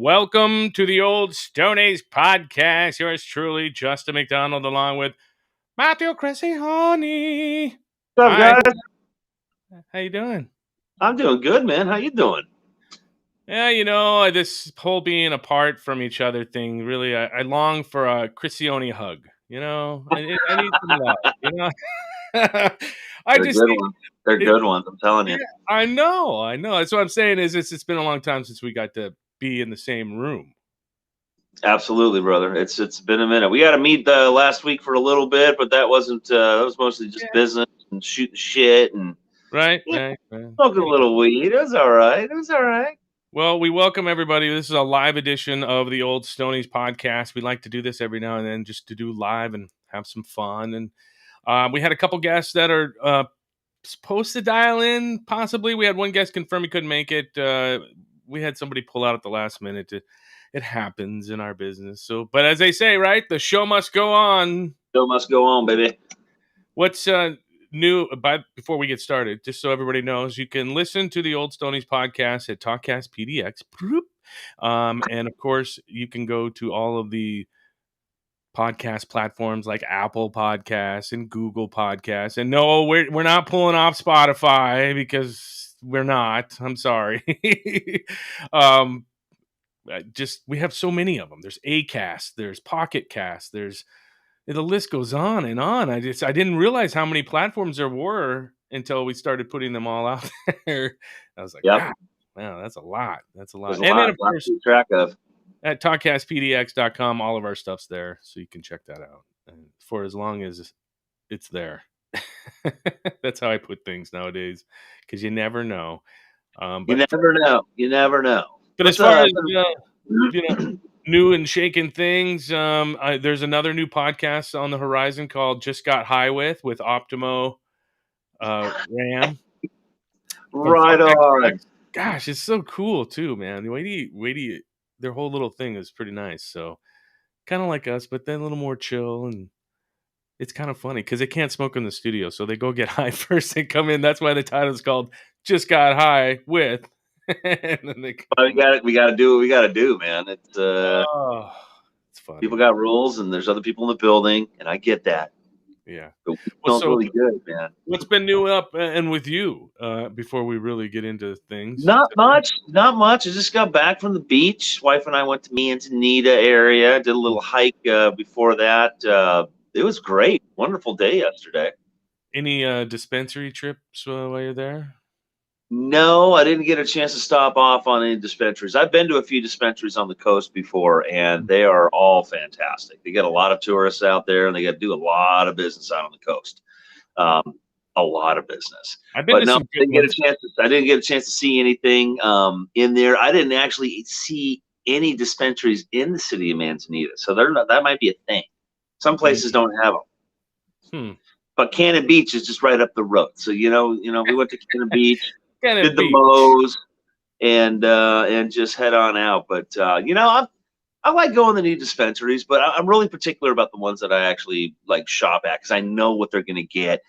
Welcome to the Old Stoney's podcast. Yours truly, Justin McDonald, along with Matthew Chrissy Honey. What's up, Hi, guys? how you doing? I'm doing good, man. How you doing? Yeah, this whole being apart from each other thing, really, I long for a Chrissione hug. I need some love. I They're just good ones. They're good ones. I'm telling yeah, you. I know. That's what I'm saying. It's been a long time since we got to be in the same room. Absolutely, brother. It's been a minute. We got to meet last week for a little bit, but that wasn't. That was mostly just business and shooting shit and Right. smoking a little weed. It was all right. Well, we welcome everybody. This is a live edition of the Old Stoney's podcast. We like to do this every now and then just to do live and have some fun. And we had a couple guests that are supposed to dial in, possibly. We had one guest confirm he couldn't make it. We had somebody pull out at the last minute. It happens in our business. But as they say, right, the show must go on. Show must go on, baby. What's new before we get started, just so everybody knows, you can listen to the Old Stoney's podcast at Talkcast PDX. And of course, you can go to all of the podcast platforms like Apple Podcasts and Google Podcasts. And no, we're not pulling off Spotify because we're not. I'm sorry. We have so many of them. There's Acast, there's Pocket Cast, the list goes on and on. I didn't realize how many platforms there were until we started putting them all out there. I was like, Yep. Wow, that's a lot. That's a lot. There's a lot, then, of course, to keep track of. at talkcastpdx.com, all of our stuff's there, so you can check that out. And for as long as it's there. That's how I put things nowadays, because you never know. You never know. But as far as new and shaking things, there's another new podcast on the horizon called Just Got High with Optimo Ram. Right on. Gosh, it's so cool too, man. The way their whole little thing is pretty nice. So kind of like us, but then a little more chill, and it's kind of funny because they can't smoke in the studio, so they go get high first and come in. That's why the title's called Just Got High with. And then we got to do what we got to do, man. It's funny. People got rules, and there's other people in the building, and I get that. Yeah, but it smells really good, man. What's been new up and with you before we really get into things? Not much. I just got back from the beach. Wife and I went to Manzanita area. Did a little hike before that. It was great. Wonderful day yesterday. Any dispensary trips while you're there? No, I didn't get a chance to stop off on any dispensaries. I've been to a few dispensaries on the coast before, and they are all fantastic. They get a lot of tourists out there, and they got to do a lot of business out on the coast. A lot of business. I didn't get a chance to see anything in there. I didn't actually see any dispensaries in the city of Manzanita, so that might be a thing. Some places don't have them. But Cannon Beach is just right up the road. So we went to Cannon Beach. Did the mows and just head on out. But I like going to new dispensaries, but I'm really particular about the ones that I actually like shop at because I know what they're going to get.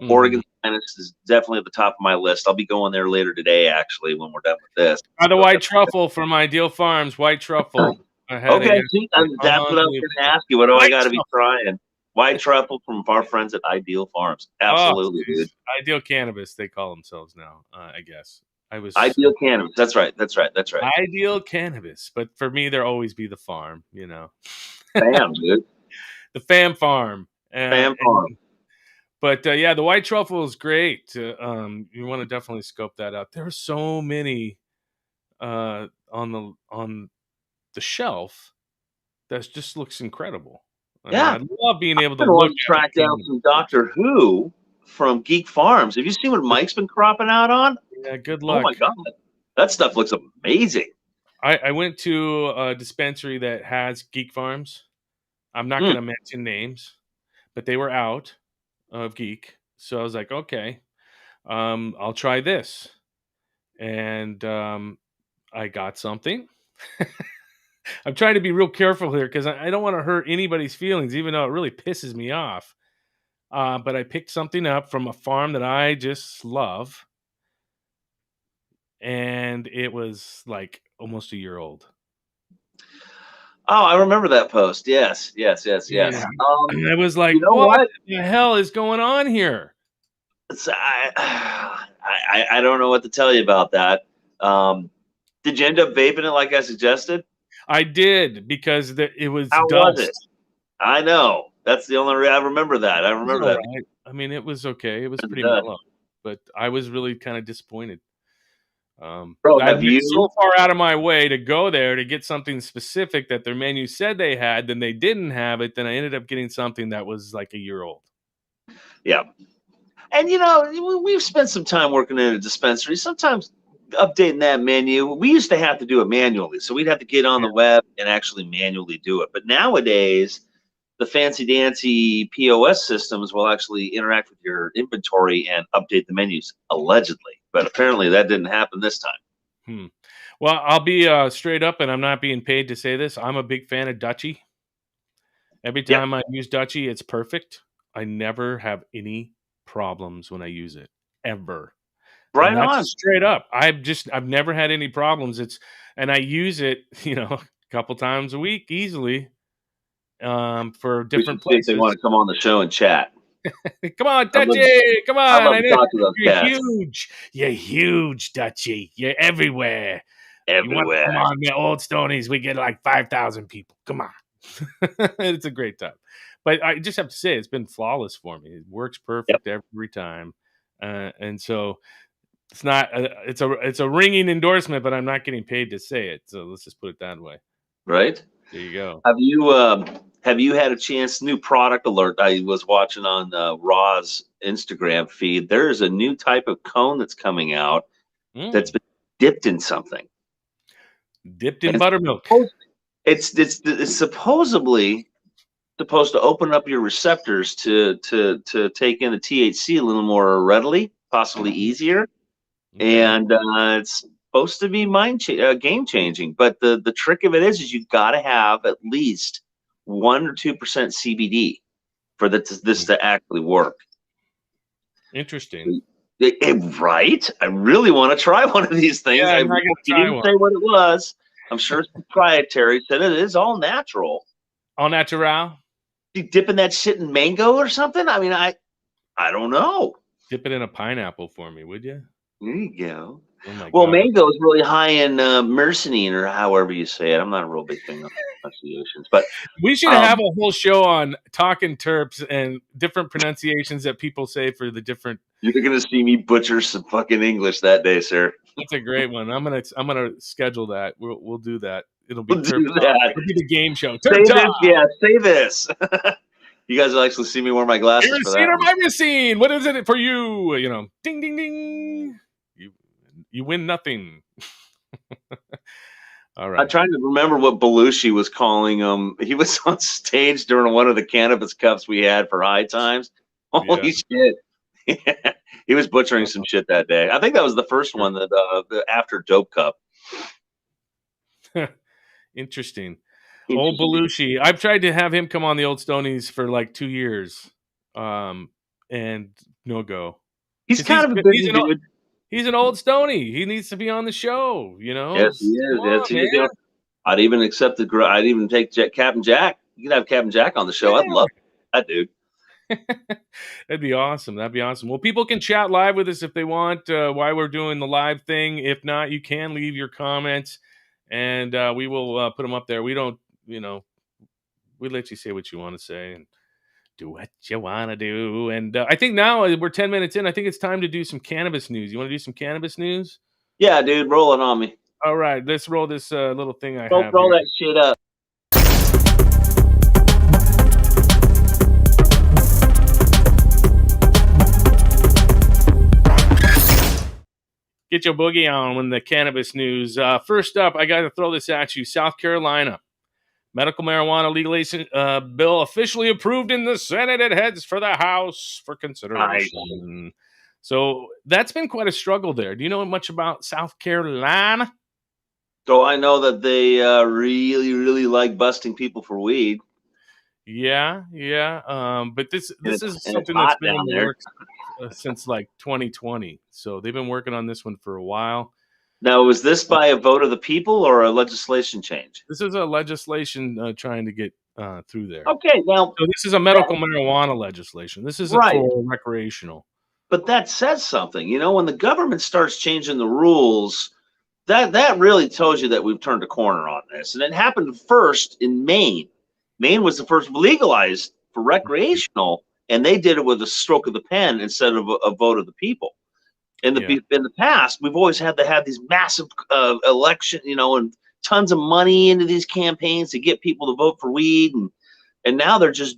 Oregon Finest is definitely at the top of my list. I'll be going there later today, actually, when we're done with this. The white truffle from Ideal Farms. White truffle. Okay, that's what I was going to ask you. What do I got to be trying? White truffle from our friends at Ideal Farms. Absolutely, dude. Ideal Cannabis, they call themselves now, I guess. Ideal Cannabis. That's right. Ideal Cannabis. But for me, there'll always be the farm, Fam, dude. The Fam Farm. Fam Farm. But the white truffle is great. You want to definitely scope that out. There are so many on the shelf that just looks incredible. I love being able to track down some Doctor Who from Geek Farms. Have you seen what Mike's been cropping out on? Yeah, good luck. Oh my God, that stuff looks amazing. I went to a dispensary that has Geek Farms. I'm not going to mention names, but they were out of Geek, so I was like, okay, I'll try this, and I got something. I'm trying to be real careful here because I don't want to hurt anybody's feelings, even though it really pisses me off. But I picked something up from a farm that I just love. And it was like almost a year old. Oh, I remember that post. Yes, yes, yes, Yeah. yes. And I was like, You know "What what? the hell is going on here?" I don't know what to tell you about that. Um, did you end up vaping it like I suggested? I did because it was How was it? dust. I know. That's the only I remember that. I It was remember that alright. I mean, it was okay. It was because of pretty dust. mellow, but I was really kinda disappointed. Bro, I have went so you? far out of my way to go there to get something specific that their menu said they had, then they didn't have it, then I ended up getting something that was like a year old. Yeah. And we've spent some time working in a dispensary. Sometimes updating that menu. We used to have to do it manually, so we'd have to get on Yeah. the web and actually manually do it. But nowadays, the fancy dancy POS systems will actually interact with your inventory and update the menus, allegedly. But apparently, that didn't happen this time. Hmm. Well, I'll be, straight up, and I'm not being paid to say this, I'm a big fan of Dutchie. Every Yep. time I use Dutchie, it's perfect. I never have any problems when I use it, ever. And Right that's on. straight up. I've never had any problems. And I use it, a couple times a week easily, for We should different see if they want places. to come on the show and chat. Come on, I'd love, Dutchie! Come I'd on! love I to know talk to those you're cats huge. You're huge, Dutchie. You're everywhere. You want to come everywhere. on the old Stonies? We get like 5,000 people. Come on. It's a great time. But I just have to say, it's been flawless for me. It works Yep. perfect every time. And so it's a ringing endorsement, but I'm not getting paid to say it. So let's just put it that way. Right. There you go. Have you had a chance? New product alert. I was watching on Raw's Instagram feed. There's a new type of cone that's coming out that's Mm. been dipped in something, Dipped in and buttermilk. it's supposedly supposed to open up your receptors to take in the THC a little more readily, possibly Mhm. easier, Okay. and it's supposed to be game changing. But the trick of it is you got to have at least 1 or 2% CBD for this Mm. to actually work. Interesting. Right? I really want to try one of these things. Yeah, I'm not gonna He try didn't one. say what it was. I'm sure it's proprietary. Said it is all natural. Au natural. You dipping that shit in mango or something? I mean, I don't know. Dip it in a pineapple for me, would you? There you go. Oh my Well, god. mango is really high in myrcene, or however you say it. I'm not a real big fan of pronunciations, but We should have um, a whole show on talking terps and different pronunciations that people say for the different. you're gonna see me butcher some fucking English that day, sir. That's a great one. I'm gonna schedule that. We'll do that. It'll be We'll Terp do Talk. that. It'll be the game show. Say Terp Talk. this, yeah. Say this. You guys will actually see me wear my glasses for Irracine that or one. Myrmecine? What is it for you? Ding ding ding. You you win nothing. All I'm right. trying to remember what Belushi was calling him. He was on stage during one of the cannabis cups we had for High Times. Yeah. Holy shit. He was butchering some shit that day. I think that was the first Sure. one that after Dope Cup. Interesting. Old Interesting. Belushi. I've tried to have him come on the old Stonies for like 2 years, and no go. He's Because kind of a busy dude. he's an old Stony. He needs to be on the show. Yes, he Come is. Yes, on, he man. is. I'd even accept I'd even take Captain Jack. You could have Captain Jack on the show. I'd love that dude. That'd be awesome. That'd be awesome. Well, people can chat live with us if they want while we're doing the live thing. If not, you can leave your comments, and we will put them up there. We don't, we let you say what you want to say and do what you want to do. And I think now we're 10 minutes in. I think it's time to do some cannabis news. You want to do some cannabis news? Yeah, dude, roll it on me. All right, let's roll this little thing I Don't have throw here. that shit up. Get your boogie on when the cannabis news. First up, I got to throw this at you. South Carolina. Medical marijuana legalization bill officially approved in the Senate. It heads for the House for Nice. consideration. So that's been quite a struggle there. Do you know much about South Carolina? So I know that they really, really like busting people for weed, Yeah, yeah. But this and this is it's something that's hot been in down the there. works since like 2020. So they've been working on this one for a while. Now, was this by a vote of the people or a legislation change? This is a legislation trying to get through there. Okay, now So this is a that medical marijuana legislation. This isn't right, for recreational. but that says something. You know, when the government starts changing the rules, that really tells you that we've turned a corner on this. And it happened first in Maine. Maine was the first legalized for recreational, and they did it with a stroke of the pen instead of a vote of the people. Yeah. In the past, we've always had to have these massive election, you know, and tons of money into these campaigns to get people to vote for weed, and now they're just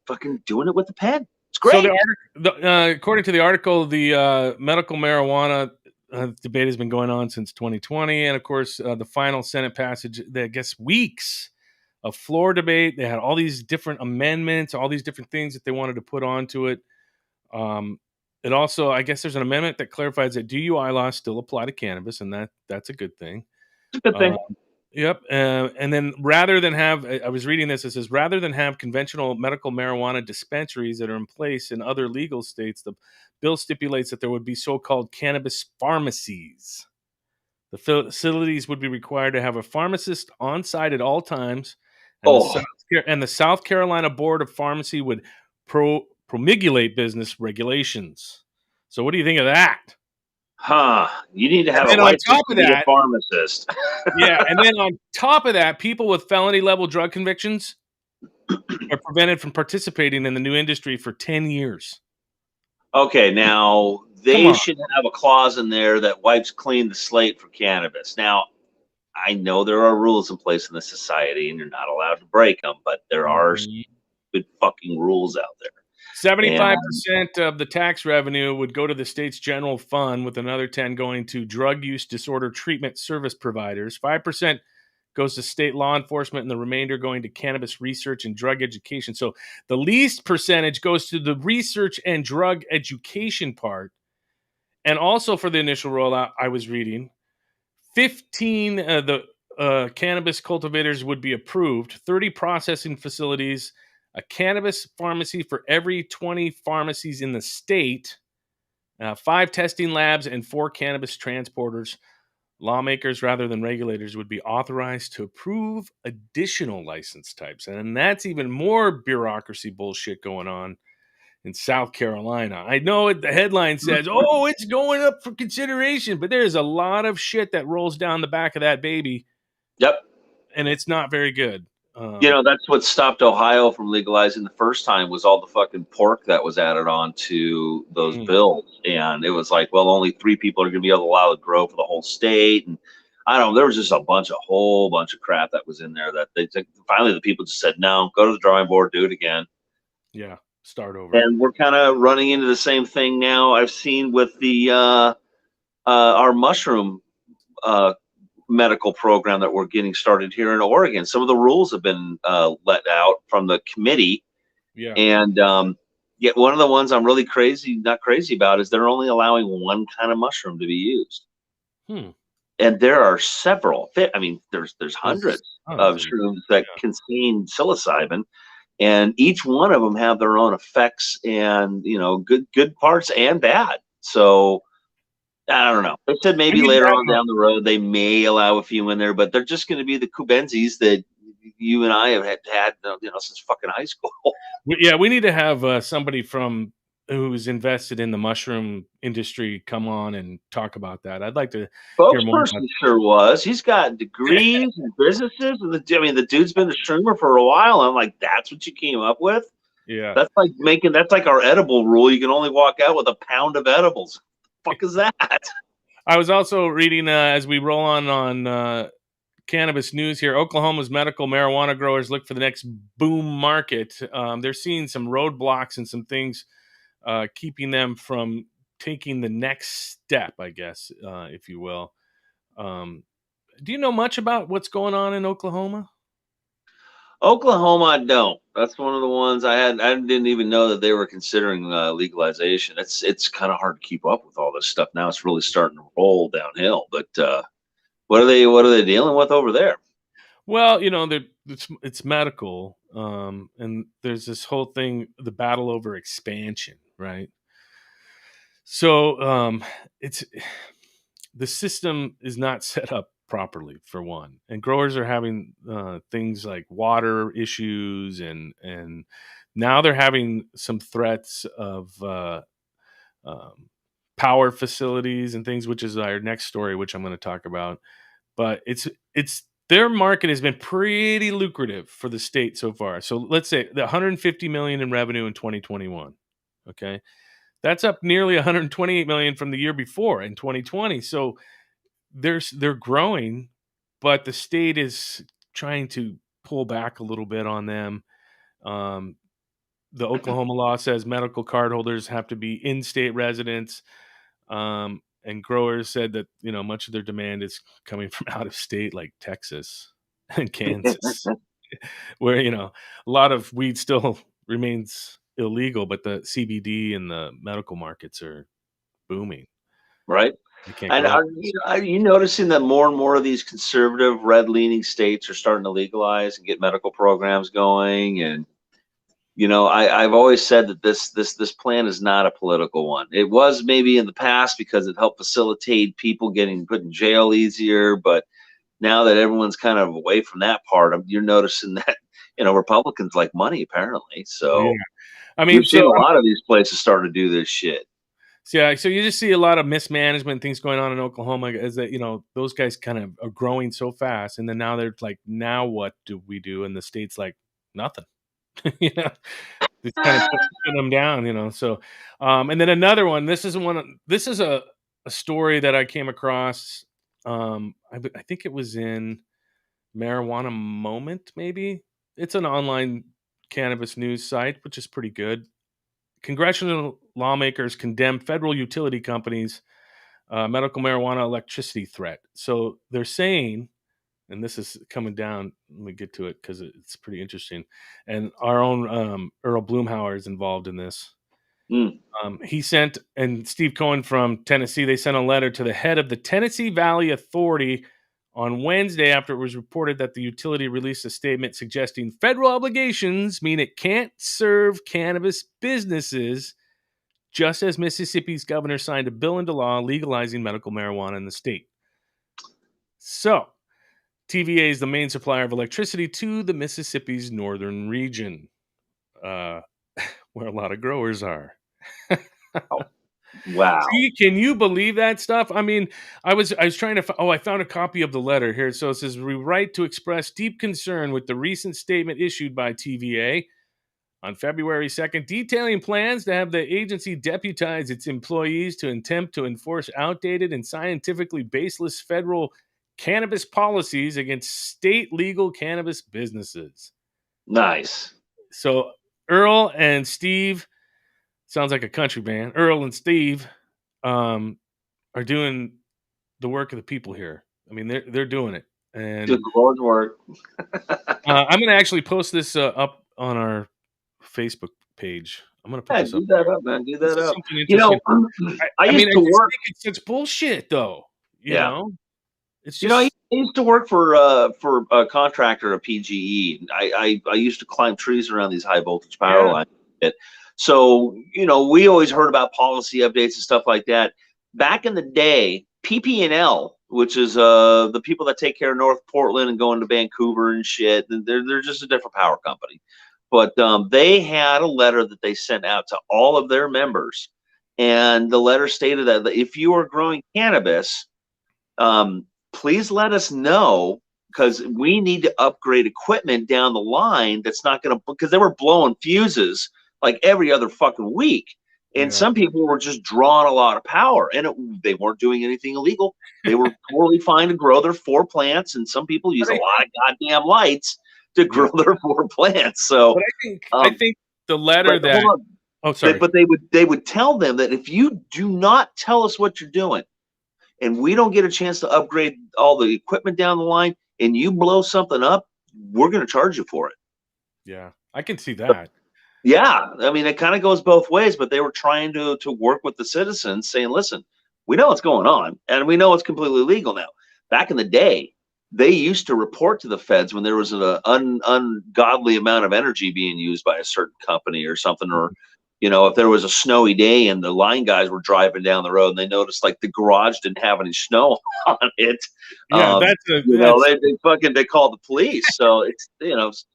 fucking doing it with the pen. It's So great. according to the article, the medical marijuana debate has been going on since 2020, and of course, the final Senate passage. I guess weeks of floor debate. They had all these different amendments, all these different things that they wanted to put onto it. Um, it also, I guess, there's an amendment that clarifies that DUI laws still apply to cannabis, and that's a good thing. It's a good Um, thing. Yep. And then rather than have, I was reading this, it says rather than have conventional medical marijuana dispensaries that are in place in other legal states, the bill stipulates that there would be so called cannabis pharmacies. The facilities would be required to have a pharmacist on site at all times, and Oh, The South Carolina Board of Pharmacy would promulgate business regulations. So, what do you think of that? huh. You need to And have a then on license top to of be a that, pharmacist. yeah, and then on top of that, people with felony level drug convictions are prevented from participating in the new industry for 10 years. Okay, now Come they on. should have a clause in there that wipes clean the slate for cannabis. Now, I know there are rules in place in the society and you're not allowed to break them, but there are Mhm. good fucking rules out there. And 75% of the tax revenue would go to the state's general fund, with another 10 going to drug use disorder treatment service providers. 5% goes to state law enforcement, and the remainder going to cannabis research and drug education. So the least percentage goes to the research and drug education part. And also for the initial rollout, I was reading 15 the cannabis cultivators would be approved, 30 processing facilities, a cannabis pharmacy for every 20 pharmacies in the state, 5 testing labs, and 4 cannabis transporters. Lawmakers, rather than regulators, would be authorized to approve additional license types. And that's even more bureaucracy bullshit going on in South Carolina. I know the headline says, "Oh, it's going up for consideration," but there's a lot of shit that rolls down the back of that baby, yep, and it's not very good. you know that's what stopped Ohio from legalizing the first time was all the fucking pork that was added on to those Mm, bills, and it was like, well, only 3 people are going to be able to allow to grow for the whole state, and I don't know. There was just a whole bunch of crap that was in there that finally the people just said no, go to the drawing board, do it again. yeah, start over. And we're kind of running into the same thing now. I've seen with the our mushroom uh, medical program that we're getting started here in Oregon. Some of the rules have been let out from the committee, Yeah. and yet one of the ones I'm really not crazy about, is they're only allowing one kind of mushroom to be used, Hmm. and there are several. I mean, there's There's hundreds tons of of shrooms that yeah. contain psilocybin, and each one of them have their own effects, and you know, good parts and bad. So I don't know. They said I maybe need to later on have down the road they may allow a few in there, but they're just going to be the Kubenzis that you and I have had you know, since fucking high school. we need to have somebody from who's invested in the mushroom industry come on and talk about that. I'd like to hear more about Spokesperson sure was. He's got degrees and businesses, and I mean, the dude's been a shroomer for a while. I'm like, that's what you came up with? yeah. That's like our edible rule. You can only walk out with a pound of edibles. The fuck is that? I was also reading as we roll on cannabis news here. Oklahoma's medical marijuana growers look for the next boom market. They're seeing some roadblocks and some things keeping them from taking the next step, I guess, if you will. Um, do you know much about what's going on in Oklahoma? Oklahoma, I don't. That's one of the ones I had. I didn't even know that they were considering legalization. It's kind of hard to keep up with all this stuff now. It's really starting to roll downhill. But what are they dealing with over there? Well, it's medical, and there's this whole thing, the battle over expansion, right? So it's the system is not set up properly, for one, and growers are having things like water issues, and now they're having some threats of um, power facilities and things, which is our next story, which I'm going to talk about. But it's their market has been pretty lucrative for the state so far. So let's say the 150 million in revenue in 2021. Okay, that's up nearly 128 million from the year before in 2020. So they're growing, but the state is trying to pull back a little bit on them. Um, the Oklahoma law says medical card holders have to be in-state residents, and growers said that much of their demand is coming from out of state, like Texas and Kansas, where a lot of weed still remains illegal, but the CBD and the medical markets are booming. Right. They can't And grow. are you noticing that more and more of these conservative, red-leaning states are starting to legalize and get medical programs going? And I've always said that this plan is not a political one. It was maybe in the past because it helped facilitate people getting put in jail easier, but now that everyone's kind of away from that part, you're noticing that Republicans like money apparently. Yeah, So I you're mean, seeing a lot of these places starting to do this shit. so you just see a lot of mismanagement things going on in Oklahoma, is that those guys kind of are growing so fast, and then now they're like, now what do we do? And the state's like, nothing. you know, it's kind of putting them down. So, and then another one. This is one. This is a story that I came across. I think it was in Marijuana Moment. Maybe it's an online cannabis news site, which is pretty good. Congressional lawmakers condemn federal utility companies' medical marijuana electricity threat. So they're saying, and this is coming down. Let me get to it because it's pretty interesting. And our own Earl Bloomhauer is involved in this. Mm. He sent, and Steve Cohen from Tennessee, they sent a letter to the head of the Tennessee Valley Authority on Wednesday after it was reported that the utility released a statement suggesting federal obligations mean it can't serve cannabis businesses, just as Mississippi's governor signed a bill into law legalizing medical marijuana in the state. So, TVA is the main supplier of electricity to the Mississippi's northern region, uh, where a lot of growers are. Oh, wow. See, can you believe that stuff? I mean, I was trying to. I found a copy of the letter here. So it says, "We write to express deep concern with the recent statement issued by TVA on February 2nd, detailing plans to have the agency deputize its employees to attempt to enforce outdated and scientifically baseless federal cannabis policies against state legal cannabis businesses." Nice. So Earl and Steve, sounds like a country band. Earl and Steve are doing the work of the people here. I mean, they're doing it, Good and Lord's work. I'm going to actually post this up on our Facebook page. I'm going to put Yeah, this up do that there. up, man. Do This that is up. something interesting. I I mean, used I to just work. think it's such bullshit, though. Yeah. It's I just used to work for a contractor, a PGE. I used to climb trees around these high voltage power yeah, lines. So, we always heard about policy updates and stuff like that. Back in the day, PP&L, which is the people that take care of North Portland and going to Vancouver and shit, they're just a different power company. But they had a letter that they sent out to all of their members, and the letter stated that if you are growing cannabis, please let us know, because we need to upgrade equipment down the line that's not going to, because they were blowing fuses like every other fucking week. And yeah. some people were just drawing a lot of power, and they weren't doing anything illegal. They were totally fine to grow their 4 plants, and some people use But a I lot think, of goddamn lights to yeah. grow their 4 plants. So, But I think the letter but hold that. on. Oh, sorry. But they would tell them that if you do not tell us what you're doing, and we don't get a chance to upgrade all the equipment down the line, and you blow something up, we're going to charge you for it. Yeah, I can see that. Yeah, I mean, it kind of goes both ways, but they were trying to work with the citizens, saying, listen, we know what's going on, and we know it's completely legal now. Back in the day, they used to report to the feds when there was an ungodly amount of energy being used by a certain company or something, or if there was a snowy day and the line guys were driving down the road and they noticed like the garage didn't have any snow on it, Yeah, they called the police. So it's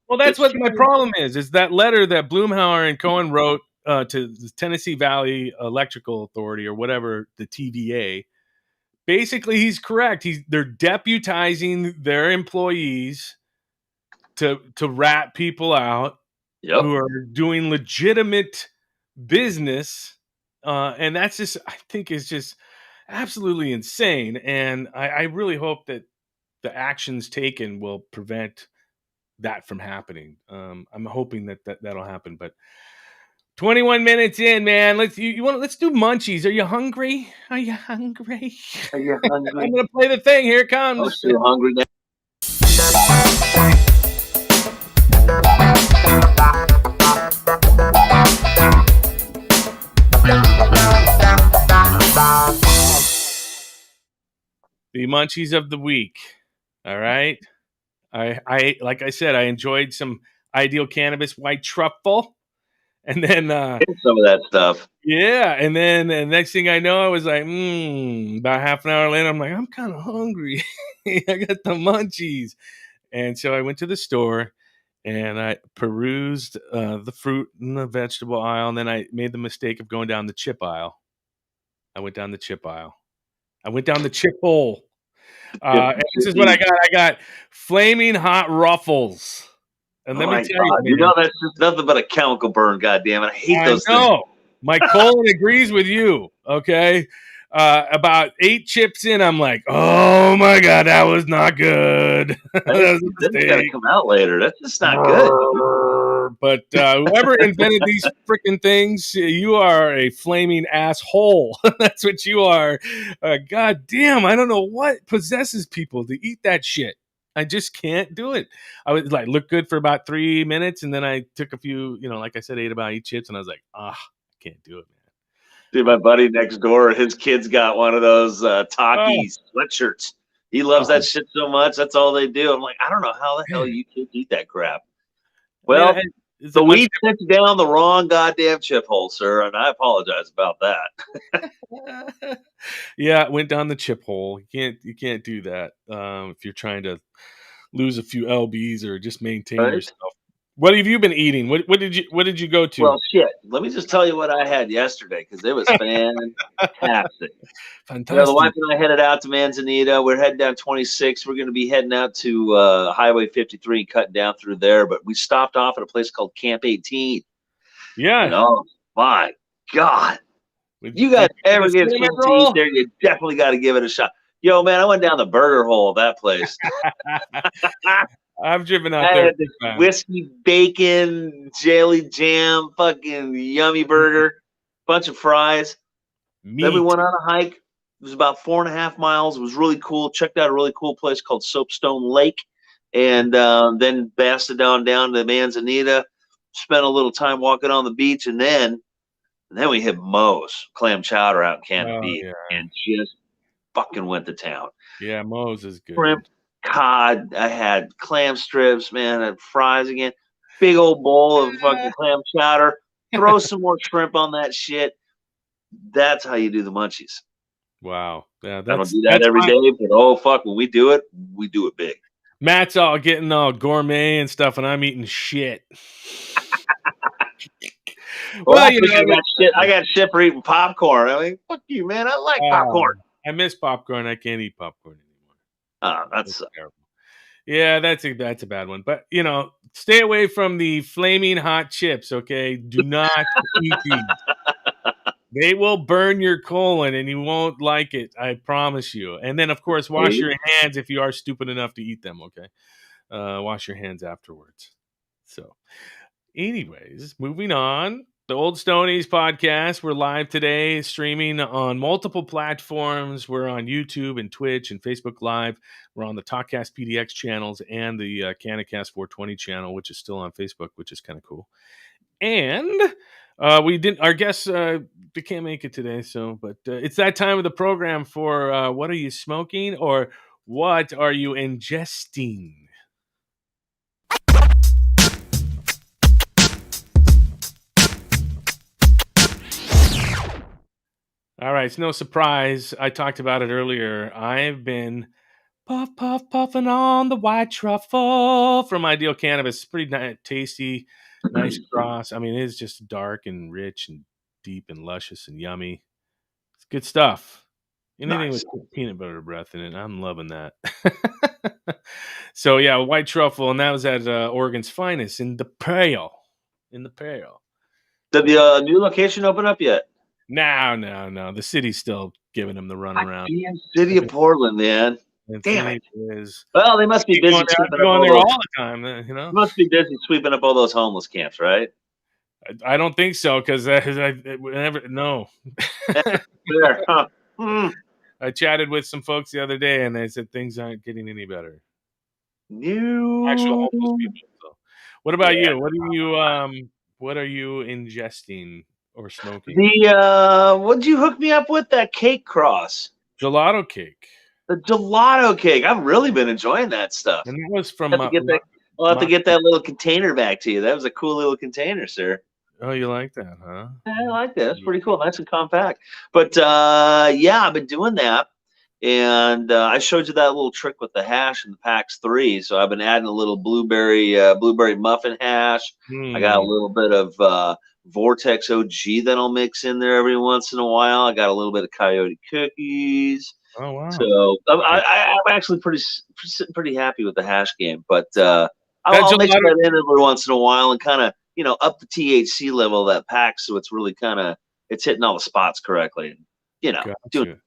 well, that's it's what my problem is that letter that Blumhauer and Cohen wrote to the Tennessee Valley Electrical Authority or whatever, the TVA. Basically, he's correct. They're deputizing their employees to rat people out who are doing legitimate business, and that's just, I think, is just absolutely insane. And I really hope that the actions taken will prevent that from happening. I'm hoping that'll happen. But 21 minutes in, man. Let's do Munchies. Are you hungry? Are you hungry? Are you hungry? I'm gonna play the thing. Here it comes. I'm still hungry now. The Munchies of the week. All right. I like I said, I enjoyed some Ideal Cannabis white truffle. And then some of that stuff. Yeah, and then the next thing I know, I was like, about half an hour later, I'm like, I'm kind of hungry. I got the Munchies. And so I went to the store and I perused the fruit and the vegetable aisle, and then I made the mistake of going down the chip aisle. I went down the chip aisle. I went down the chip hole. And this is what I got. I got flaming hot Ruffles. And let me tell you, man, that's just nothing but a chemical burn. Goddamn it, I hate those things. My colon agrees with you. Okay, about 8 chips in, I'm like, oh my god, that was not good. That's gotta come out later. That's just not good. But whoever invented these freaking things, you are a flaming asshole. That's what you are. God damn, I don't know what possesses people to eat that shit. I just can't do it. I would look good for about 3 minutes, and then I took a few, like I said, ate about 8 chips, and I was like, I can't do it, man. Dude, my buddy next door, his kid's got one of those Taki sweatshirts. He loves that shit so much. That's all they do. I'm like, I don't know how the hell you kids eat that crap. Well, the weed sent down the wrong goddamn chip hole, sir, and I apologize about that. Yeah, it went down the chip hole. You can't do that if you're trying to lose a few lbs or just maintain yourself. What have you been eating? What did you go to? Well, shit. Let me just tell you what I had yesterday because it was fantastic. Fantastic. The wife and I headed out to Manzanita. We're heading down 26. We're going to be heading out to Highway 53 and cutting down through there. But we stopped off at a place called Camp 18. Yeah. Oh my God. You guys ever get a chance to eat there, you definitely got to give it a shot. Yo, man, I went down the burger hole of that place. I've driven out there. I had this whiskey, bacon, jelly jam, fucking yummy burger, bunch of fries. Meat. Then we went on a hike. It was about 4.5 miles. It was really cool. Checked out a really cool place called Soapstone Lake. And then basted down to Manzanita. Spent a little time walking on the beach. And then we hit Moe's clam chowder out in Canada Beach. Yeah. And just fucking went to town. Yeah, Moe's is good. Shrimp, cod. I had clam strips, man. I had fries again. Big old bowl of fucking clam chowder. Throw some more shrimp on that shit. That's how you do the Munchies. Wow. Yeah, I don't do that every day, but when we do it big. Matt's all getting all gourmet and stuff, and I'm eating shit. Well, I got shit for eating popcorn. I mean, fuck you, man. I like popcorn. I miss popcorn. I can't eat popcorn anymore. Oh, that's terrible. Yeah, that's a bad one. But stay away from the flaming hot chips. Okay, do not eat these. They will burn your colon, and you won't like it. I promise you. And then, of course, wash your hands if you are stupid enough to eat them. Okay, wash your hands afterwards. So, anyways, moving on. The Old Stoney's podcast. We're live today, streaming on multiple platforms. We're on YouTube and Twitch and Facebook Live. We're on the Talkcast PDX channels and the Canacast 420 channel, which is still on Facebook, which is kind of cool. And our guests they can't make it today, but it's that time of the program for what are you smoking or what are you ingesting? All right, it's no surprise. I talked about it earlier. I've been puffing on the white truffle from Ideal Cannabis. Pretty tasty, nice cross. I mean, it is just dark and rich and deep and luscious and yummy. It's good stuff. Anything Nice. with peanut butter breath in it, I'm loving that. So yeah, white truffle, and that was at Oregon's Finest in the Pale. In the Pale. Did So the new location open up yet? no. The city's still giving them the runaround. Damn city of Portland, man. Damn it. Is Well, they must be busy I'd sweeping be up going all there those. all the time, you know. Must be busy sweeping up all those homeless camps, right? I don't think so because I never no. There. Huh. I chatted with some folks the other day, and they said things aren't getting any better. Actual New. homeless people. So. What about Yeah. you? What are you ingesting or smoking? What'd you hook me up with? That cake cross. Gelato cake. The gelato cake. I've really been enjoying that stuff. And that was I'll from have to get that. I'll have to get that little container back to you. That was a cool little container, sir. Oh, you like that, huh? I like that. That's pretty cool. Nice and compact. But yeah, I've been doing that. And I showed you that little trick with the hash and the PAX 3. So I've been adding a little blueberry muffin hash. I got a little bit of Vortex OG that I'll mix in there every once in a while. I got a little bit of Coyote cookies. Oh wow! So I'm actually pretty happy with the hash game. But that I'll mix gelato, that in every once in a while and kind of up the THC level of that pack, so it's really it's hitting all the spots correctly. Doing. gotcha.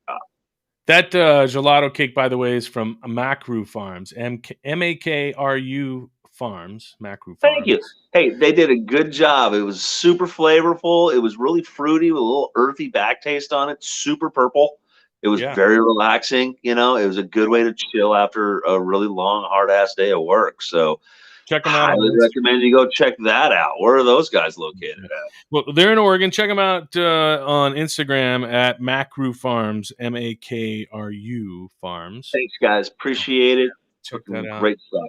That gelato cake, by the way, is from Macru Farms, Makru Farms, Macru Thank you. Farms. Hey, they did a good job. It was super flavorful. It was really fruity with a little earthy back taste on it. Super purple. It was Yeah, very relaxing. It was a good way to chill after a really long, hard ass day of work. So, check them out on highly Instagram. recommend you go check that out. Where are those guys located at? Well, they're in Oregon. Check them out on Instagram at Macru Farms, Makru Farms. Thanks, guys. Appreciate it. Check that out. Great stuff.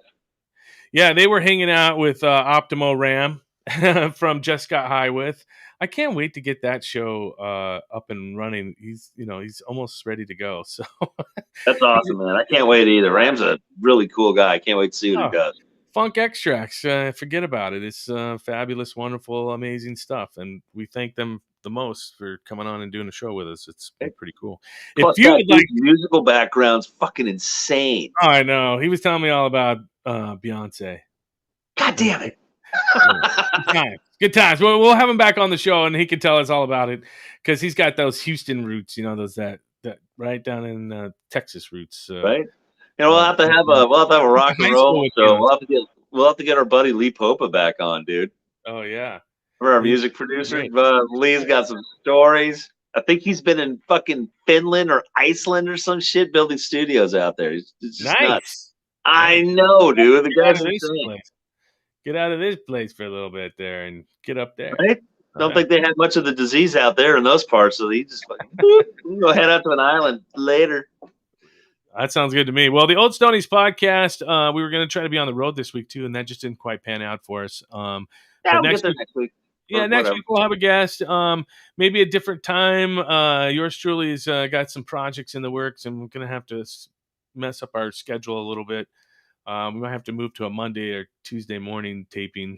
Yeah, they were hanging out with Optimo Ram from Just Got High With. I can't wait to get that show up and running. He's almost ready to go. So That's awesome, man. I can't wait either. Ram's a really cool guy. I can't wait to see what he does. Funk Extracts, forget about it. It's fabulous, wonderful, amazing stuff, and we thank them the most for coming on and doing a show with us. It's been pretty cool. Plus, If you would like, musical background's fucking insane. oh, I know. He was telling me all about Beyonce. God damn it. Good times. We'll have him back on the show, and he can tell us all about it because he's got those Houston roots. Those that right down in Texas roots. Right. We'll have to have a rock and roll. So we'll have to get our buddy Lee Popa back on, dude. Oh yeah. We're our music producer. Lee's got some stories. I think he's been in fucking Finland or Iceland or some shit building studios out there. It's just nice. Nuts. I know, dude. The guy's insane. Get out of this place for a little bit there and get up there. Right? Don't think they had much of the disease out there in those parts, so he just go head out to an island later. That sounds good to me. Well, the Old Stoney's podcast, we were going to try to be on the road this week too, and that just didn't quite pan out for us. Yeah, we'll get there next week. Yeah, next week we'll have a guest. Maybe a different time. Yours truly has got some projects in the works, and we're going to have to mess up our schedule a little bit. We might have to move to a Monday or Tuesday morning taping.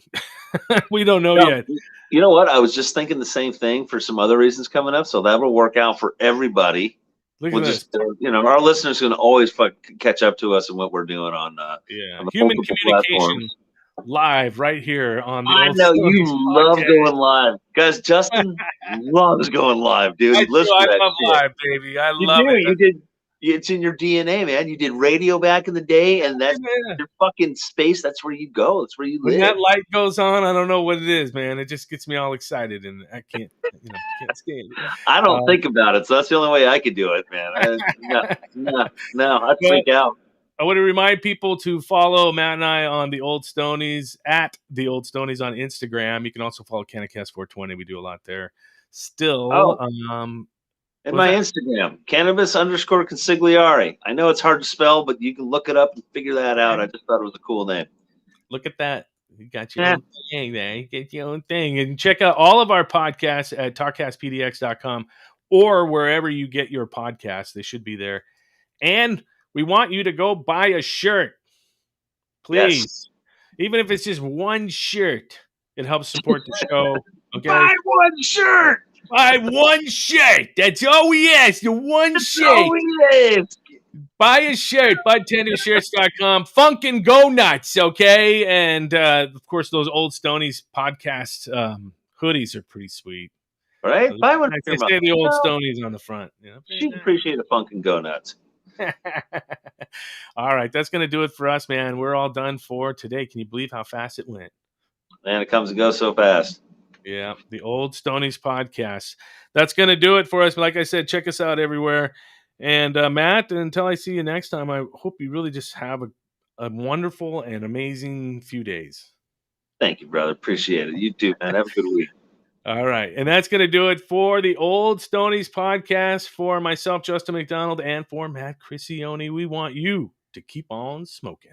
We don't know yet. You know what? I was just thinking the same thing for some other reasons coming up, so that will work out for everybody. We'll just, our listeners can always catch up to us and what we're doing on human communication platforms. Live right here on the I know you love going live, guys. Justin loves going live, dude. I love live, baby. I love it. You did. It's in your DNA, man. You did radio back in the day, and that's your fucking space. That's where you go. That's where you live. When that light goes on, I don't know what it is, man. It just gets me all excited, and I can't stand it. I don't think about it, so that's the only way I could do it, man. No, I'd freak out. I want to remind people to follow Matt and I on the Old Stonies at the Old Stonies on Instagram. You can also follow CannaCast420. We do a lot there. Still, and my Instagram, cannabis_consigliere. I know it's hard to spell, but you can look it up and figure that out. I just thought it was a cool name. Look at that. You got your own thing there. You get your own thing. And check out all of our podcasts at talkcastpdx.com. or wherever you get your podcasts. They should be there. And we want you to go buy a shirt, please. Yes. Even if it's just one shirt, it helps support the show. Okay, Buy one shirt. buy one shirt. That's all we ask. The one shirt. Oh, yes. Buy a shirt. BudTenderShirts.com. Funkin' Go Nuts. Okay, and of course those old Stoney's podcast hoodies are pretty sweet. Right? Buy one. They say the old Stoney's on the front. She'd appreciate a Funkin' Go Nuts. All right, that's gonna do it for us, man. We're all done for today. Can you believe how fast it went? Man, it comes and goes so fast. Yeah, the old Stoney's podcast. That's gonna do it for us. Like I said, check us out everywhere. And Matt, until I see you next time, I hope you really just have a wonderful and amazing few days. Thank you, brother. Appreciate it. You too, man. Have a good week. All right. And that's going to do it for the Old Stoney's podcast. For myself, Justin McDonald, and for Matt Crissione, we want you to keep on smoking.